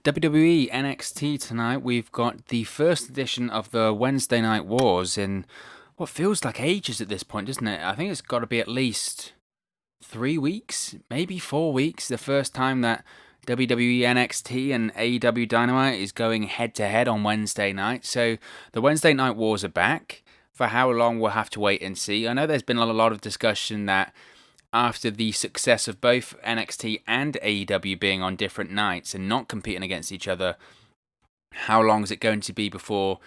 WWE NXT tonight. We've got the first edition of the Wednesday Night Wars in what feels like ages at this point, doesn't it? I think it's got to be at least 3 weeks, maybe 4 weeks. The first time that WWE NXT and AEW Dynamite is going head to head on Wednesday night. So the Wednesday Night Wars are back. For how long, we'll have to wait and see. I know there's been a lot of discussion that after the success of both NXT and AEW being on different nights and not competing against each other, how long is it going to be before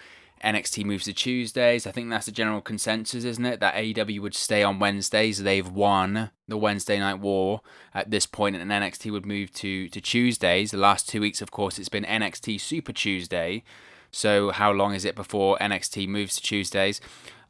NXT moves to Tuesdays? I think that's the general consensus, isn't it? That AEW would stay on Wednesdays. They've won the Wednesday Night War at this point, and NXT would move to Tuesdays. The last 2 weeks, of course, it's been NXT Super Tuesday. So how long is it before NXT moves to Tuesdays?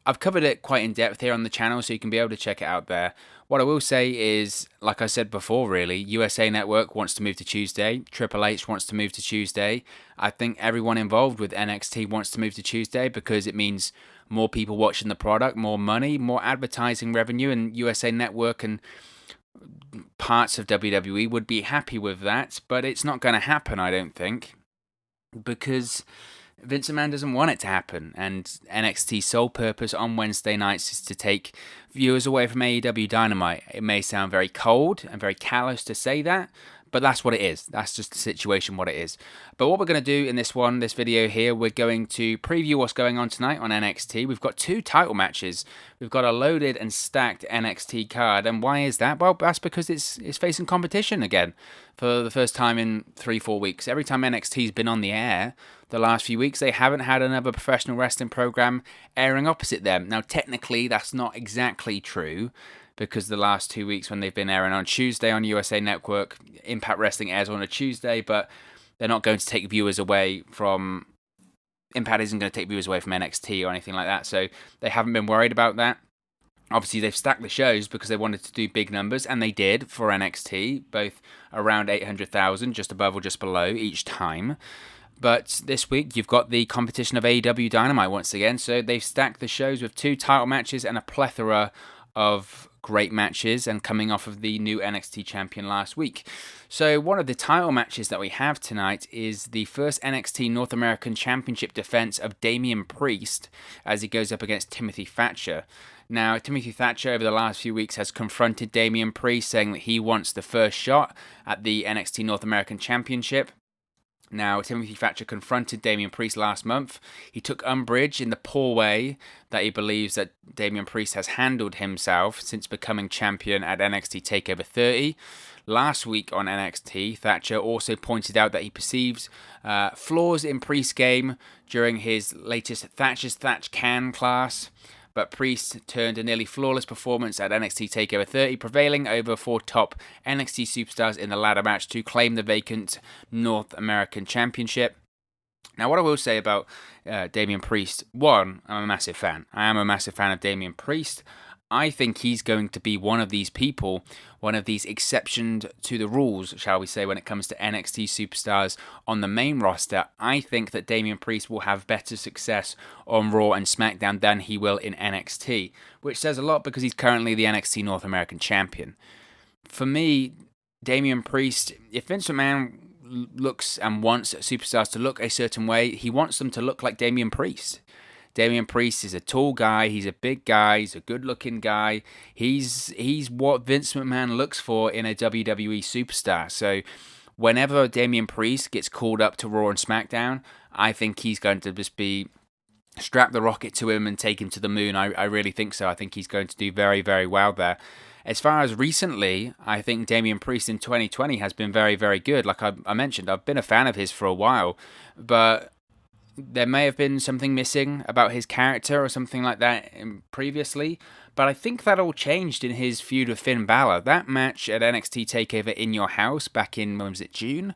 I've covered it quite in depth here on the channel, so you can be able to check it out there. What I will say is, like I said before, really, USA Network wants to move to Tuesday. Triple H wants to move to Tuesday. I think everyone involved with NXT wants to move to Tuesday because it means more people watching the product, more money, more advertising revenue, and USA Network and parts of WWE would be happy with that. But it's not going to happen, I don't think, because Vince McMahon doesn't want it to happen, and NXT's sole purpose on Wednesday nights is to take viewers away from AEW Dynamite. It may sound very cold and very callous to say that, but that's what it is. That's just the situation, what it is. But what we're going to do in this video here, we're going to preview what's going on tonight on NXT. We've got 2 title matches. We've got a loaded and stacked NXT card, and why is that? Well, that's because it's facing competition again for the first time in 3-4 weeks. Every time NXT's been on the air the last few weeks, they haven't had another professional wrestling program airing opposite them. Now, technically, that's not exactly true, because the last 2 weeks when they've been airing on Tuesday on USA Network, Impact Wrestling airs on a Tuesday, but they're not going to take viewers away from... Impact isn't going to take viewers away from NXT or anything like that, so they haven't been worried about that. Obviously, they've stacked the shows because they wanted to do big numbers, and they did for NXT, both around 800,000, just above or just below each time. But this week, you've got the competition of AEW Dynamite once again, so they've stacked the shows with 2 title matches and a plethora of great matches, and coming off of the new NXT champion last week. So one of the title matches that we have tonight is the first NXT North American Championship defense of Damian Priest as he goes up against Timothy Thatcher. Now, Timothy Thatcher over the last few weeks has confronted Damian Priest, saying that he wants the first shot at the NXT North American Championship. Now, Timothy Thatcher confronted Damian Priest last month. He took umbrage in the poor way that he believes that Damian Priest has handled himself since becoming champion at NXT TakeOver 30. Last week on NXT, Thatcher also pointed out that he perceives flaws in Priest's game during his latest Thatcher's Thatch Can class. But Priest turned a nearly flawless performance at NXT TakeOver 30, prevailing over 4 top NXT superstars in the ladder match to claim the vacant North American Championship. Now, what I will say about Damian Priest, one, I'm a massive fan. I am a massive fan of Damian Priest. I think he's going to be one of these people, one of these exceptions to the rules, shall we say, when it comes to NXT superstars on the main roster. I think that Damian Priest will have better success on Raw and SmackDown than he will in NXT, which says a lot because he's currently the NXT North American Champion. For me, Damian Priest, if Vince McMahon looks and wants superstars to look a certain way, he wants them to look like Damian Priest. Damian Priest is a tall guy, he's a big guy, he's a good-looking guy. He's what Vince McMahon looks for in a WWE superstar. So whenever Damian Priest gets called up to Raw and SmackDown, I think he's going to just be strap the rocket to him and take him to the moon. I really think so. I think he's going to do very, very well there. As far as recently, I think Damian Priest in 2020 has been very, very good. Like I mentioned, I've been a fan of his for a while, but there may have been something missing about his character or something like that previously, but I think that all changed in his feud with Finn Balor. That match at NXT TakeOver in Your House back in, when was it, June?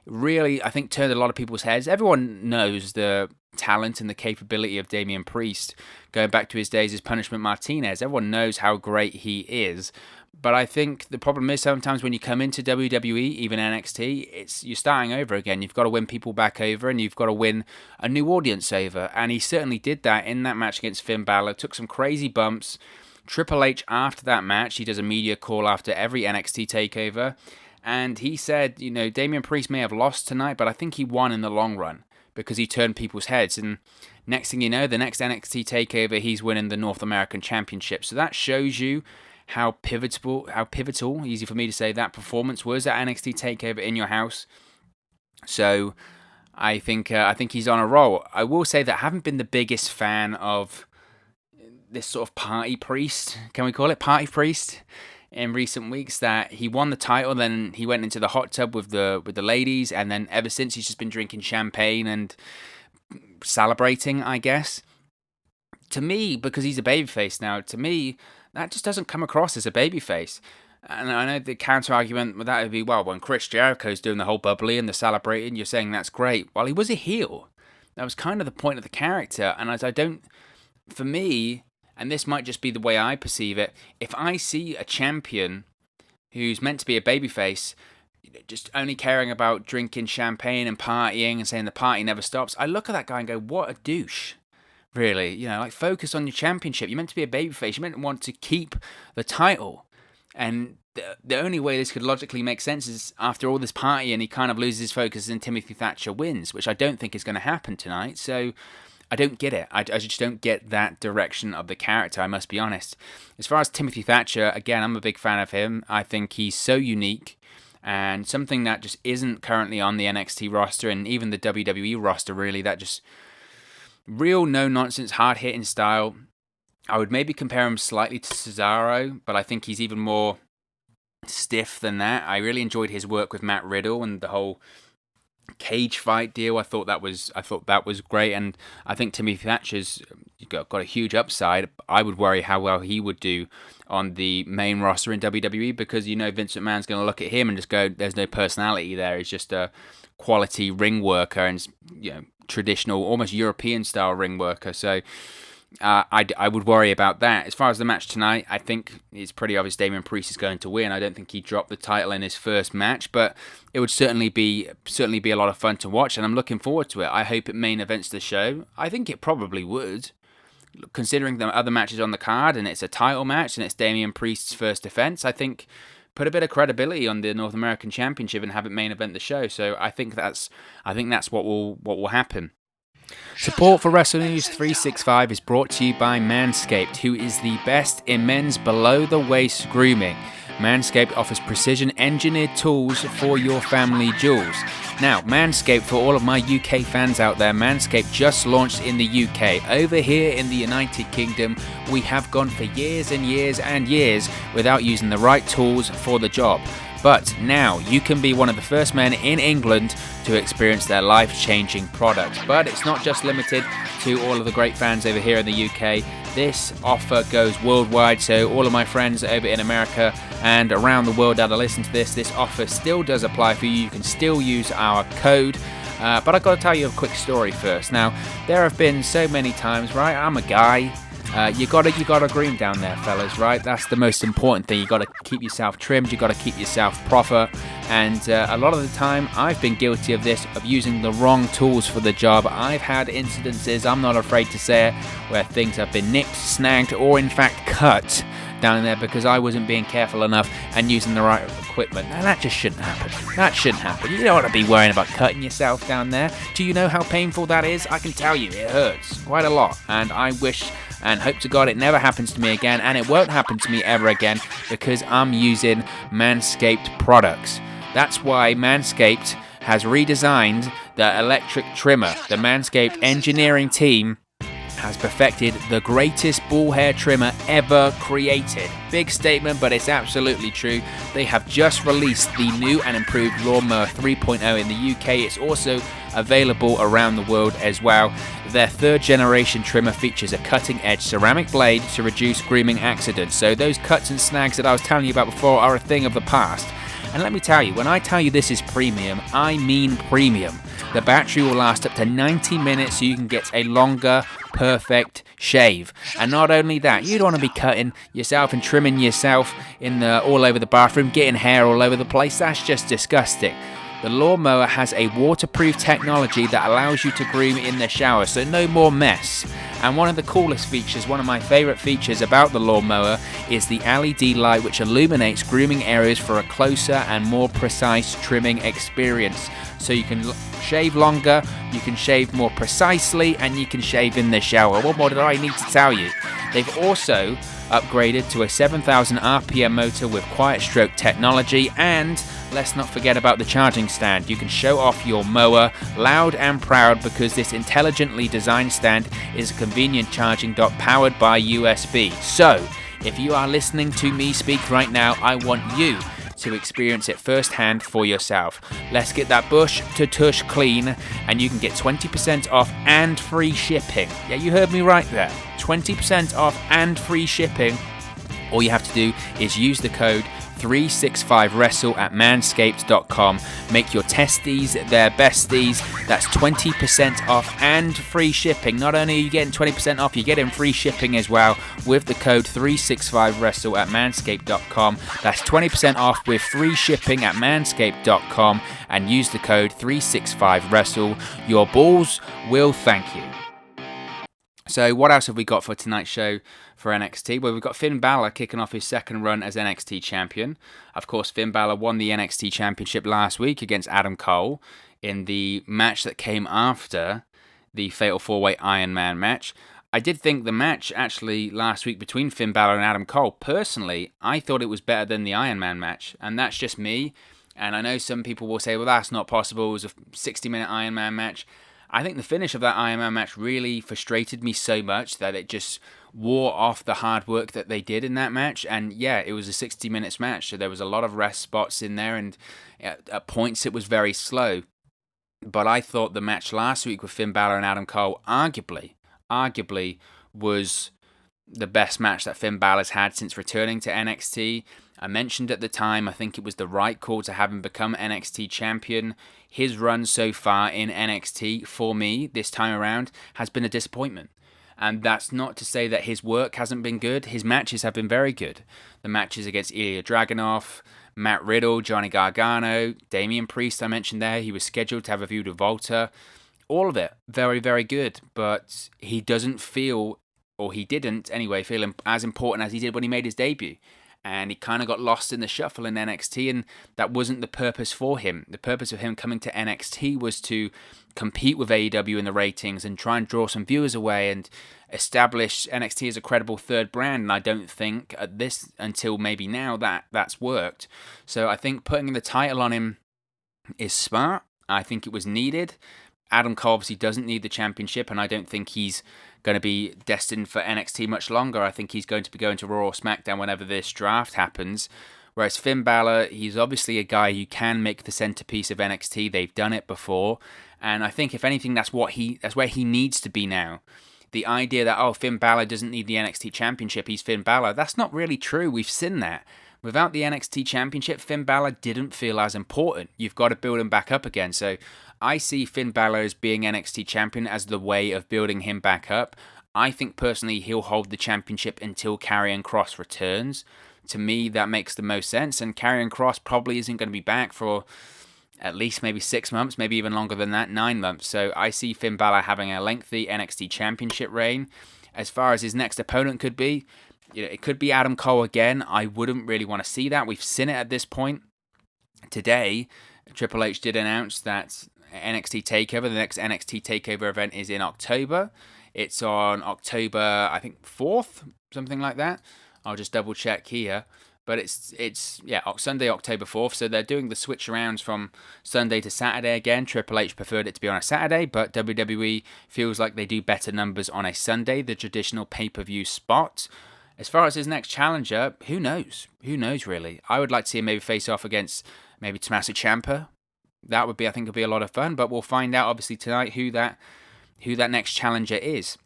Really, I think, turned a lot of people's heads. Everyone knows the talent and the capability of Damian Priest, going back to his days as Punishment Martinez. Everyone knows how great he is. But I think the problem is sometimes when you come into WWE, even NXT, you're starting over again. You've got to win people back over, and you've got to win a new audience over. And he certainly did that in that match against Finn Balor. Took some crazy bumps. Triple H, after that match, he does a media call after every NXT takeover, And he said, Damian Priest may have lost tonight, but I think he won in the long run because he turned people's heads. And next thing you know, the next NXT takeover, he's winning the North American Championship. So that shows you how pivotal, easy for me to say, that performance was at NXT takeover in your house. So I think he's on a roll. I will say that I haven't been the biggest fan of this sort of party priest, can we call it party priest, in recent weeks. That he won the title, then he went into the hot tub with the ladies, and then ever since he's just been drinking champagne and celebrating, I guess. To me, because he's a babyface now, to me that just doesn't come across as a babyface. And I know the counter argument with that would be, well, when Chris Jericho's doing the whole bubbly and the celebrating, you're saying that's great. Well, he was a heel. That was kind of the point of the character. And as for me, and this might just be the way I perceive it, if I see a champion who's meant to be a babyface just only caring about drinking champagne and partying and saying the party never stops, I look at that guy and go, what a douche. Really, focus on your championship. You're meant to be a babyface. You're meant to want to keep the title. And the only way this could logically make sense is after all this partying, he kind of loses his focus and Timothy Thatcher wins, which I don't think is going to happen tonight. So I don't get it. I just don't get that direction of the character, I must be honest. As far as Timothy Thatcher, again, I'm a big fan of him. I think he's so unique and something that just isn't currently on the NXT roster and even the WWE roster, really, that just real no-nonsense, hard-hitting style. I would maybe compare him slightly to Cesaro, but I think he's even more stiff than that. I really enjoyed his work with Matt Riddle and the whole cage fight deal. I thought that was great, and I think Timothy Thatcher's got a huge upside. I would worry how well he would do on the main roster in WWE because Vince McMahon's going to look at him and just go, "There's no personality there. He's just a quality ring worker and traditional, almost European style ring worker." So I would worry about that. As far as the match tonight, I think it's pretty obvious Damian Priest is going to win. I don't think he dropped the title in his first match, but it would certainly be a lot of fun to watch, and I'm looking forward to it. I hope it main events the show. I think it probably would, considering the other matches on the card, and it's a title match, and it's Damian Priest's first defense. I think put a bit of credibility on the North American Championship and have it main event the show. So I think that's what will happen. Support for Wrestle News 365 is brought to you by Manscaped, who is the best in men's below-the-waist grooming. Manscaped offers precision-engineered tools for your family jewels. Now, Manscaped, for all of my UK fans out there, Manscaped just launched in the UK. Over here in the United Kingdom, we have gone for years and years and years without using the right tools for the job. But now you can be one of the first men in England to experience their life-changing product. But it's not just limited to all of the great fans over here in the UK. This offer goes worldwide, so all of my friends over in America and around the world that are listening to this offer still does apply for you. You can still use our code. But I've got to tell you a quick story first. Now, there have been so many times, right? I'm a guy. You gotta groom down there, fellas, right? That's the most important thing. You gotta keep yourself trimmed. You gotta keep yourself proper. And a lot of the time, I've been guilty of this, of using the wrong tools for the job. I've had incidences, I'm not afraid to say it, where things have been nipped, snagged, or in fact cut down there because I wasn't being careful enough and using the right equipment. Now that just shouldn't happen. That shouldn't happen. You don't want to be worrying about cutting yourself down there. Do you know how painful that is? I can tell you, it hurts quite a lot. And I wish and hope to God it never happens to me again, and it won't happen to me ever again because I'm using Manscaped products. That's why Manscaped has redesigned the electric trimmer. The Manscaped engineering team has perfected the greatest ball hair trimmer ever created. Big statement, but it's absolutely true. They have just released the new and improved Lawnmower 3.0 in the UK. It's also available around the world as well. Their third generation trimmer features a cutting edge ceramic blade to reduce grooming accidents. So those cuts and snags that I was telling you about before are a thing of the past. And let me tell you, when I tell you this is premium, I mean premium. The battery will last up to 90 minutes so you can get a longer, perfect shave. And not only that, you don't want to be cutting yourself and trimming yourself all over the bathroom, getting hair all over the place. That's just disgusting. The lawnmower has a waterproof technology that allows you to groom in the shower, so no more mess. And one of the coolest features, one of my favourite features about the lawnmower, is the LED light which illuminates grooming areas for a closer and more precise trimming experience. So you can shave longer, you can shave more precisely, and you can shave in the shower. What more did I need to tell you? They've also upgraded to a 7,000 RPM motor with quiet stroke technology, and let's not forget about the charging stand. You can show off your mower loud and proud because this intelligently designed stand is a convenient charging dock powered by USB. So, if you are listening to me speak right now, I want you to experience it firsthand for yourself. Let's get that bush to tush clean, and you can get 20% off and free shipping. Yeah, you heard me right there. 20% off and free shipping. All you have to do is use the code 365wrestle at manscaped.com. Make your testes their besties. That's 20% off and free shipping. Not only are you getting 20% off, you're getting free shipping as well with the code 365wrestle at manscaped.com. That's 20% off with free shipping at manscaped.com, and use the code 365wrestle. Your balls will thank you. So what else have we got for tonight's show for NXT? Well, we've got Finn Balor kicking off his second run as NXT champion. Of course, Finn Balor won the NXT championship last week against Adam Cole in the match that came after the Fatal 4-Way Iron Man match. I did think the match actually last week between Finn Balor and Adam Cole, personally, I thought it was better than the Iron Man match. And that's just me. And I know some people will say, well, that's not possible. It was a 60-minute Iron Man match. I think the finish of that Iron Man match really frustrated me so much that it just wore off the hard work that they did in that match. And yeah, it was a 60 minutes match, so there was a lot of rest spots in there, and at points it was very slow. But I thought the match last week with Finn Balor and Adam Cole arguably was the best match that Finn Balor's had since returning to NXT. I mentioned at the time, I think it was the right call to have him become NXT champion. His run so far in NXT, for me, this time around, has been a disappointment. And that's not to say that his work hasn't been good. His matches have been very good. The matches against Ilya Dragunov, Matt Riddle, Johnny Gargano, Damian Priest, I mentioned there. He was scheduled to have a feud with Volta. All of it, very, very good. But he doesn't feel, or he didn't anyway, feel as important as he did when he made his debut. And he kind of got lost in the shuffle in NXT, and that wasn't the purpose for him. The purpose of him coming to NXT was to compete with AEW in the ratings and try and draw some viewers away and establish NXT as a credible third brand. And I don't think at this, until maybe now, that's worked. So I think putting the title on him is smart. I think it was needed. Adam Cole obviously doesn't need the championship, and I don't think he's going to be destined for NXT much longer. I think he's going to be going to Raw or SmackDown whenever this draft happens. Whereas Finn Balor, he's obviously a guy who can make the centerpiece of NXT. They've done it before, and I think if anything, that's where he needs to be now. The idea that Finn Balor doesn't need the NXT championship, he's Finn Balor, that's not really true. We've seen that. Without the NXT championship, Finn Balor didn't feel as important. You've got to build him back up again. So I see Finn Balor as being NXT champion as the way of building him back up. I think personally he'll hold the championship until Karrion Kross returns. To me, that makes the most sense. And Karrion Kross probably isn't going to be back for at least maybe 6 months, maybe even longer than that, 9 months. So I see Finn Balor having a lengthy NXT championship reign. As far as his next opponent could be, it could be Adam Cole again. I wouldn't really want to see that. We've seen it at this point. Today, Triple H did announce that NXT TakeOver, the next NXT TakeOver event, is in October. It's on October, I think, 4th, something like that. I'll just double check here. But it's Sunday, October 4th. So they're doing the switch arounds from Sunday to Saturday again. Triple H preferred it to be on a Saturday, but WWE feels like they do better numbers on a Sunday, the traditional pay-per-view spot. As far as his next challenger, who knows? Who knows, really? I would like to see him maybe face off against maybe Tommaso Ciampa. That would be, I think, a lot of fun. But we'll find out, obviously, tonight who that next challenger is.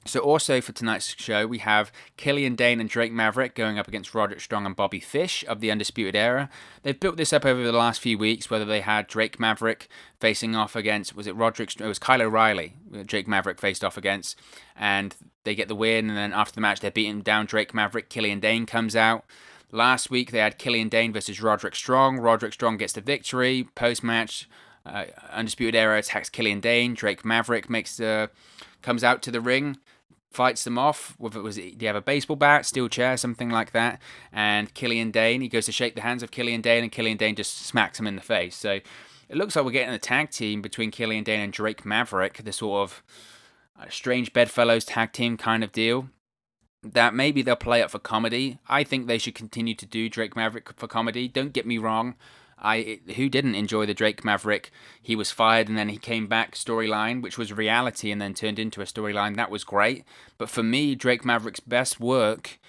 So also for tonight's show, we have Killian Dane and Drake Maverick going up against Roderick Strong and Bobby Fish of the Undisputed Era. They've built this up over the last few weeks, whether they had Drake Maverick facing off against, was it Kyle O'Reilly, Drake Maverick faced off against, and they get the win, and then after the match, they're beating down Drake Maverick. Killian Dane comes out. Last week they had Killian Dane versus Roderick Strong. Roderick Strong gets the victory. Post-match, Undisputed Era attacks Killian Dane. Drake Maverick comes out to the ring, fights them off. Do you have a baseball bat, steel chair, something like that? And Killian Dane, he goes to shake the hands of Killian Dane, and Killian Dane just smacks him in the face. So it looks like we're getting a tag team between Killian Dane and Drake Maverick, the sort of strange bedfellows tag team kind of deal. That maybe they'll play up for comedy. I think they should continue to do Drake Maverick for comedy. Don't get me wrong. Who didn't enjoy the Drake Maverick? He was fired and then he came back storyline, which was reality and then turned into a storyline. That was great. But for me, Drake Maverick's best work,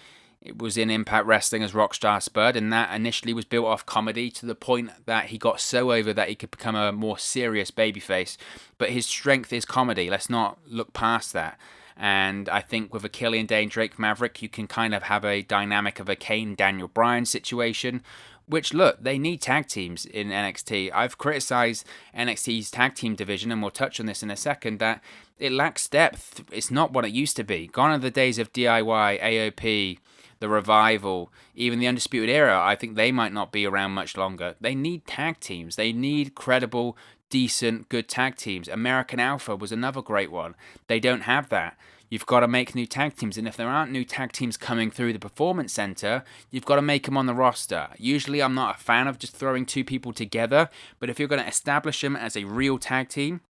it was in Impact Wrestling as Rockstar Spud, and that initially was built off comedy to the point that he got so over that he could become a more serious babyface. But his strength is comedy. Let's not look past that. And I think with a Killian Dane Drake Maverick, you can kind of have a dynamic of a Kane Daniel Bryan situation. Which, look, they need tag teams in NXT. I've criticized NXT's tag team division, and we'll touch on this in a second, that it lacks depth. It's not what it used to be. Gone are the days of DIY, AOP, the Revival, even the Undisputed Era. I think they might not be around much longer. They need tag teams. They need credible, decent, good tag teams. American Alpha was another great one. They don't have that. You've got to make new tag teams, and if there aren't new tag teams coming through the Performance Center, you've got to make them on the roster. Usually I'm not a fan of just throwing two people together, but if you're going to establish them as a real tag team,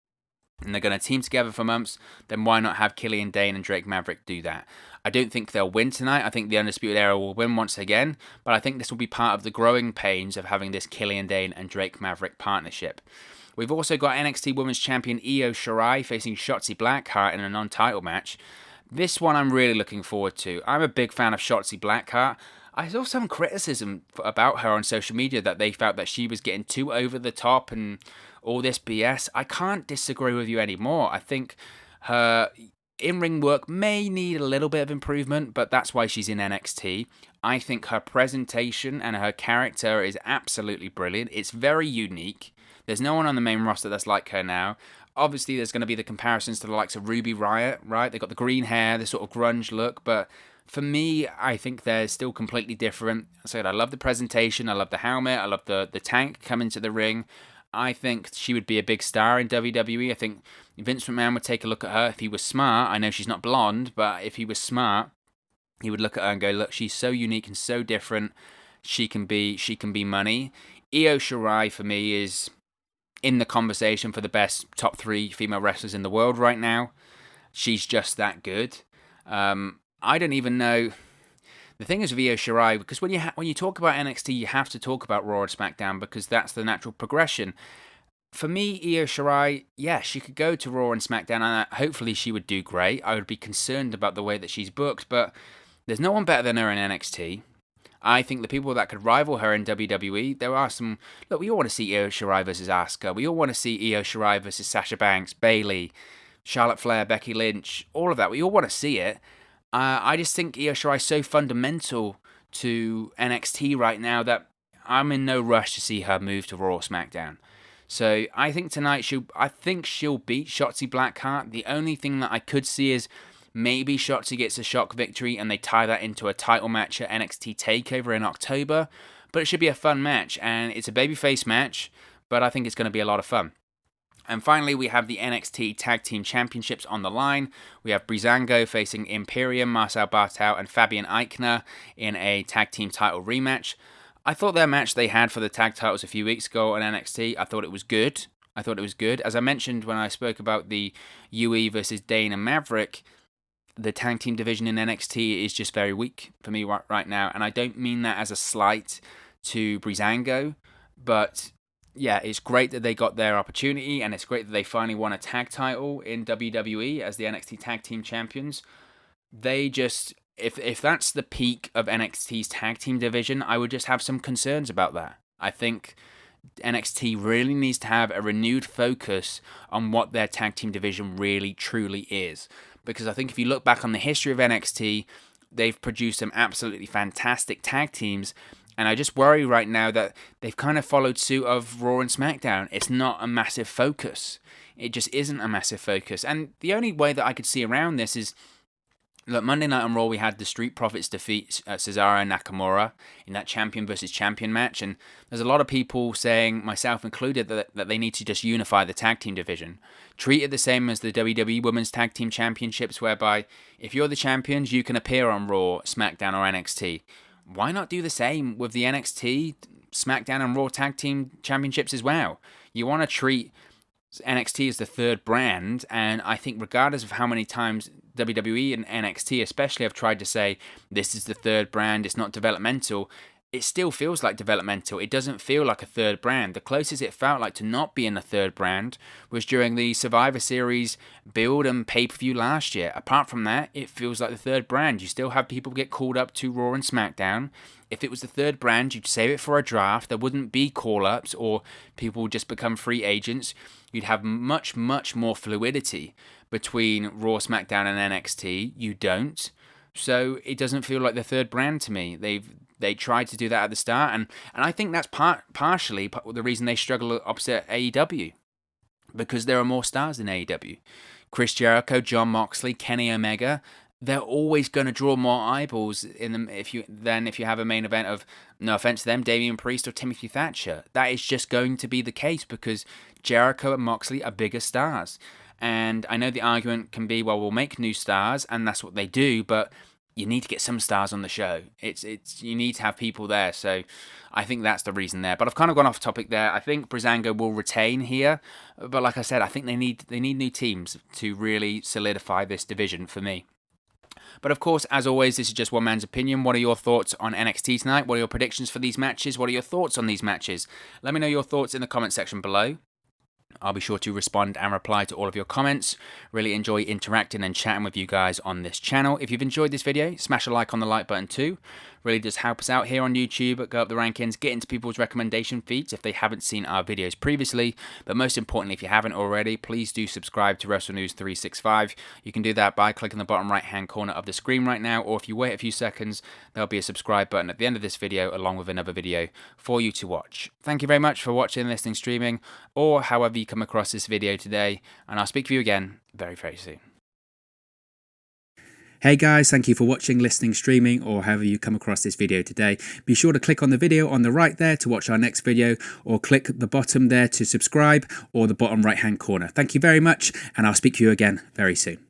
and they're going to team together for months, then why not have Killian Dane and Drake Maverick do that? I don't think they'll win tonight. I think the Undisputed Era will win once again, but I think this will be part of the growing pains of having this Killian Dane and Drake Maverick partnership. We've also got NXT Women's Champion Io Shirai facing Shotzi Blackheart in a non-title match. This one I'm really looking forward to. I'm a big fan of Shotzi Blackheart. I saw some criticism about her on social media that they felt that she was getting too over the top and all this BS. I can't disagree with you anymore. I think her in-ring work may need a little bit of improvement, but that's why she's in NXT. I think her presentation and her character is absolutely brilliant. It's very unique. There's no one on the main roster that's like her now. Obviously, there's going to be the comparisons to the likes of Ruby Riott, right? They've got the green hair, the sort of grunge look, but for me, I think they're still completely different. I love the presentation, I love the helmet, I love the tank coming to the ring. I think she would be a big star in WWE. I think Vince McMahon would take a look at her if he was smart. I know she's not blonde, but if he was smart, he would look at her and go, look, she's so unique and so different. She can be money. Io Shirai, for me, is in the conversation for the best top 3 female wrestlers in the world right now. She's just that good. I don't even know. The thing is with Io Shirai, because when you talk about NXT, you have to talk about Raw and SmackDown because that's the natural progression. For me, Io Shirai, yeah, she could go to Raw and SmackDown, and hopefully she would do great. I would be concerned about the way that she's booked, but there's no one better than her in NXT. I think the people that could rival her in WWE, there are some. Look, we all want to see Io Shirai versus Asuka. We all want to see Io Shirai versus Sasha Banks, Bayley, Charlotte Flair, Becky Lynch, all of that. We all want to see it. I just think Io Shirai is so fundamental to NXT right now that I'm in no rush to see her move to Raw or SmackDown. So I think tonight she'll beat Shotzi Blackheart. The only thing that I could see is maybe Shotzi gets a shock victory and they tie that into a title match at NXT TakeOver in October. But it should be a fun match, and it's a babyface match, but I think it's going to be a lot of fun. And finally, we have the NXT Tag Team Championships on the line. We have Breezango facing Imperium, Marcel Barthel, and Fabian Eichner in a tag team title rematch. I thought their match they had for the tag titles a few weeks ago on NXT, I thought it was good. As I mentioned when I spoke about the UE versus Dane and Maverick, the tag team division in NXT is just very weak for me right now. And I don't mean that as a slight to Breezango, but yeah, it's great that they got their opportunity, and it's great that they finally won a tag title in WWE as the NXT Tag Team Champions. They just, if that's the peak of NXT's tag team division, I would just have some concerns about that. I think NXT really needs to have a renewed focus on what their tag team division really, truly is. Because I think if you look back on the history of NXT, they've produced some absolutely fantastic tag teams. And I just worry right now that they've kind of followed suit of Raw and SmackDown. It's not a massive focus. It just isn't a massive focus. And the only way that I could see around this is Look, Monday Night on Raw, we had the Street Profits defeat Cesaro and Nakamura in that champion versus champion match. And there's a lot of people saying, myself included, that they need to just unify the tag team division. Treat it the same as the WWE Women's Tag Team Championships, whereby if you're the champions, you can appear on Raw, SmackDown, or NXT. Why not do the same with the NXT, SmackDown, and Raw Tag Team Championships as well? You want to treat NXT is the third brand, and I think regardless of how many times WWE and NXT especially have tried to say this is the third brand, it's not developmental, it still feels like developmental. It doesn't feel like a third brand. The closest it felt like to not being a third brand was during the Survivor Series build and pay-per-view last year. Apart from that, it feels like the third brand. You still have people get called up to Raw and SmackDown. If it was the third brand, you'd save it for a draft. There wouldn't be call-ups or people would just become free agents. You'd have much, much more fluidity between Raw, SmackDown, and NXT. You don't. So it doesn't feel like the third brand to me. They tried to do that at the start, and I think that's partially the reason they struggle opposite AEW, because there are more stars in AEW. Chris Jericho, Jon Moxley, Kenny Omega, they're always going to draw more eyeballs in them if you have a main event of, no offense to them, Damian Priest or Timothy Thatcher. That is just going to be the case because Jericho and Moxley are bigger stars. And I know the argument can be, well, we'll make new stars, and that's what they do, but you need to get some stars on the show. You need to have people there. So I think that's the reason there. But I've kind of gone off topic there. I think Breezango will retain here, but like I said, I think they need new teams to really solidify this division for me. But of course, as always, this is just one man's opinion. What are your thoughts on NXT tonight? What are your predictions for these matches? What are your thoughts on these matches? Let me know your thoughts in the comment section below. I'll be sure to respond and reply to all of your comments. Really enjoy interacting and chatting with you guys on this channel. If you've enjoyed this video, smash a like on the like button too. Really does help us out here on YouTube, go up the rankings, get into people's recommendation feeds if they haven't seen our videos previously. But most importantly, if you haven't already, please do subscribe to Wrestle News 365. You can do that by clicking the bottom right hand corner of the screen right now, or if you wait a few seconds, there'll be a subscribe button at the end of this video along with another video for you to watch. Thank you very much for watching, listening, streaming, or however you come across this video today, and I'll speak to you again very, very soon. Hey guys, thank you for watching, listening, streaming, or however you come across this video today. Be sure to click on the video on the right there to watch our next video, or click the bottom there to subscribe, or the bottom right hand corner. Thank you very much, and I'll speak to you again very soon.